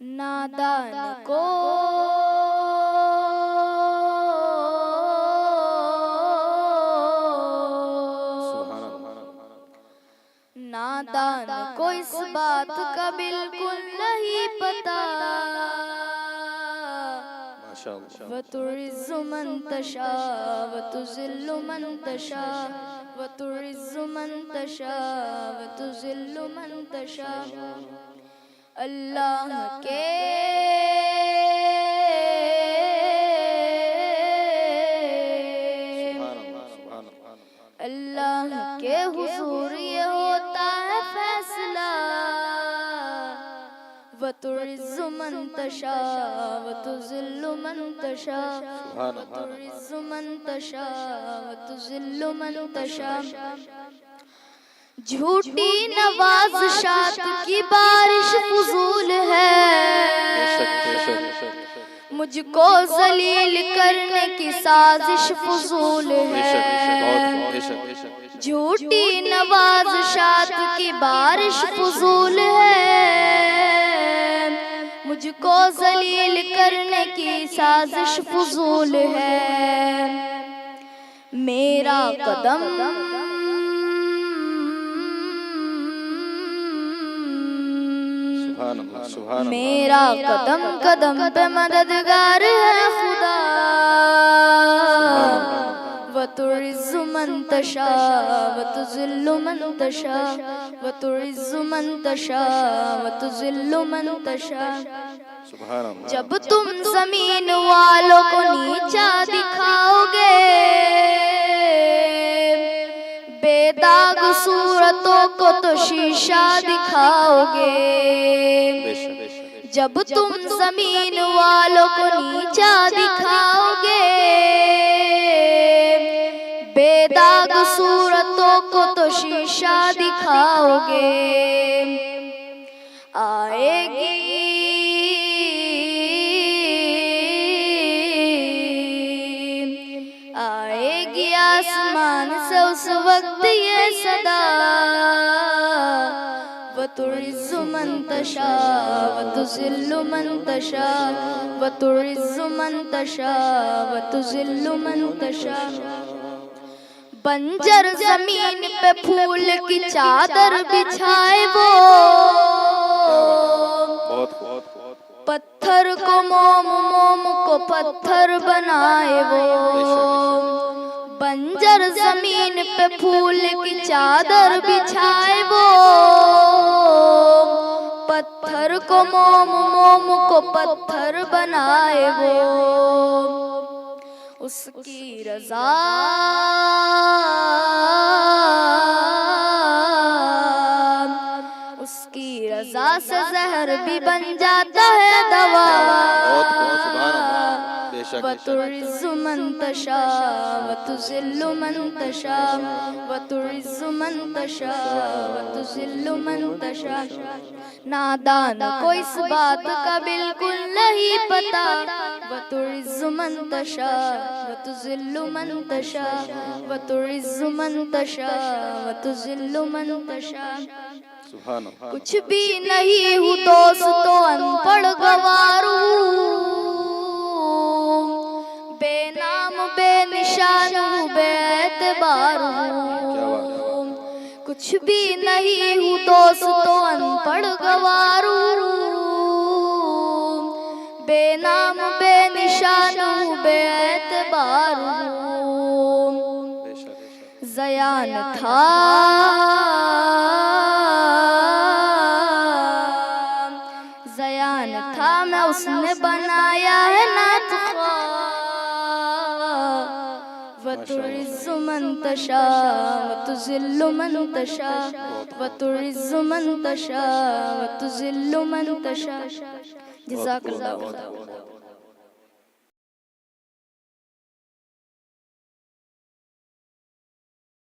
نادان کو نادان کو اس بات کا بالکل نہیں پتا وَتُعِزُّ مَن تَشَاءُ وَتُذِلُّ مَن تَشَاءُ وَتُعِزُّ مَن تَشَاءُ وَتُذِلُّ مَن تَشَاءُ اللہ کے حضور یہ ہوتا ہے فیصلہ وَتُعِزُّ مَن تَشَاءُ وَتُذِلُّ مَن تَشَاءُ وَتُعِزُّ مَن تَشَاءُ وَتُذِلُّ مَن تَشَاءُ جھوٹی نوازشات کی بارش فضول ہے مجھ کو ذلیل کرنے کی سازش فضول ہے جھوٹی نوازشات کی بارش فضول ہے مجھ کو ذلیل کرنے کی سازش فضول ہے میرا قدم میرا قدم قدم پہ مددگار ہے خدا وَتُعِزُّ مَن تَشَاءُ وَتُذِلُّ مَن تَشَاءُ وَتُعِزُّ مَن تَشَاءُ وَتُذِلُّ مَن تَشَاءُ جب تم زمین والوں کو نیچا دکھاؤ گے بے داغ صورتوں کو تو شیشہ دکھاؤ گے جب تم زمین والوں کو نیچا دکھاؤ گے بے داغ صورتوں کو تو شیشہ دکھاؤ گے آئے گی آسمان سے اس وقت یہ صدا وَتُعِزُّ مَن تَشَاءُ وَتُذِلُّ مَن تَشَاءُ وَتُعِزُّ مَن تَشَاءُ وَتُذِلُّ مَن تَشَاءُ بنجر زمین پہ پھول کی چادر بچھائے وہ پتھر کو موم موم کو پتھر بنائے وہ بنجر زمین پہ پھول کی چادر بچھائے وہ پتھر کو موم موم کو پتھر بنائے وہ اس کی رضا سے زہر بھی بن جاتا ہے دوا وَتُعِزُّ مَن تَشَاءُ وَتُذِلُّ مَن تَشَاءُ وَتُعِزُّ مَن تَشَاءُ وَتُذِلُّ مَن تَشَاءُ نادان کو اس بات کا بالکل نہیں پتا وَتُعِزُّ مَن تَشَاءُ وَتُذِلُّ مَن تَشَاءُ وَتُعِزُّ مَن تَشَاءُ وَتُذِلُّ مَن تَشَاءُ کچھ بھی نہیں ہوں دوستو ان پڑھ گوار ہوں بے نام بے نشان ہوں بے اعتبار ہوں کچھ بھی نہیں ہوں دوستو ان پڑھ گوار ہوں بے نام بے نشان ہوں بے اعتبار ہوں زیان تھا میں اس نے بنایا ہے نعت خواہ وَتُعِزُّ مَن تَشَاءُ وَتُذِلُّ مَن تَشَاءُ وَتُعِزُّ مَن تَشَاءُ وَتُذِلُّ مَن تَشَاءُ جزاک اللہ